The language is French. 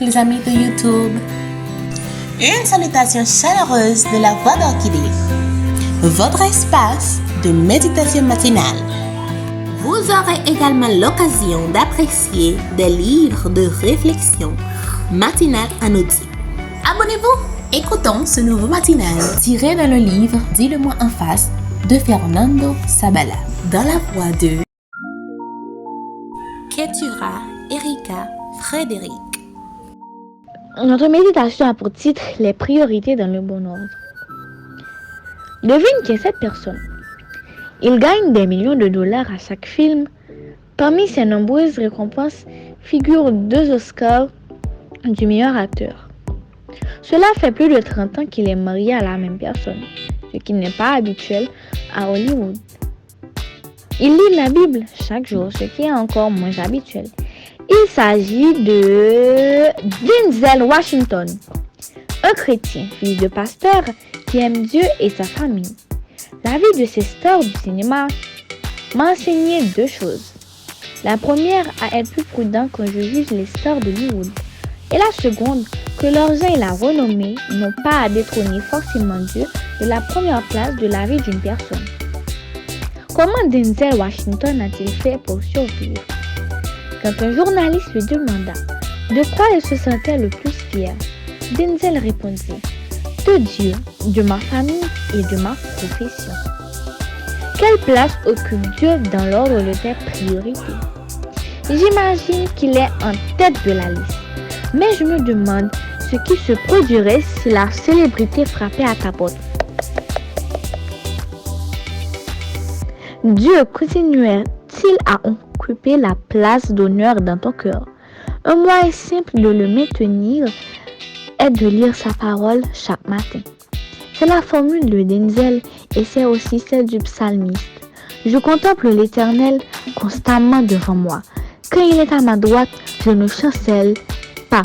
les amis de YouTube. Une salutation chaleureuse de la Voix d'Orchidée, votre espace de méditation matinale. Vous aurez également l'occasion d'apprécier des livres de réflexion matinale en audio. Abonnez-vous! Écoutons ce nouveau matinal tiré dans le livre Dis-le-moi en face de Fernando Sabala, dans la voix de Ketura Erika Frédéric. Notre méditation a pour titre les priorités dans le bon ordre. Devine qui est cette personne. Il gagne des millions de dollars à chaque film. Parmi ses nombreuses récompenses figurent 2 Oscars du meilleur acteur. Cela fait plus de 30 ans qu'il est marié à la même personne, ce qui n'est pas habituel à Hollywood. Il lit la Bible chaque jour, ce qui est encore moins habituel. Il s'agit de Denzel Washington, un chrétien, fils de pasteur qui aime Dieu et sa famille. La vie de ces stars du cinéma m'a enseigné 2 choses. La première, à être plus prudent quand je juge les stars d'Hollywood. Et la seconde, que l'argent et la renommée n'ont pas à détrôner forcément Dieu de la première place de la vie d'une personne. Comment Denzel Washington a-t-il fait pour survivre? Quand un journaliste lui demanda de quoi il se sentait le plus fier, Denzel répondit « De Dieu, de ma famille et de ma profession ». Quelle place occupe Dieu dans l'ordre de tes priorités? J'imagine qu'il est en tête de la liste, mais je me demande ce qui se produirait si la célébrité frappait à ta porte. Dieu continuerait-il à occuper la place d'honneur dans ton cœur? Un moyen simple de le maintenir est de lire sa parole chaque matin. C'est la formule de Denzel et c'est aussi celle du psalmiste. Je contemple l'Éternel constamment devant moi. Quand il est à ma droite, je ne chancelle pas.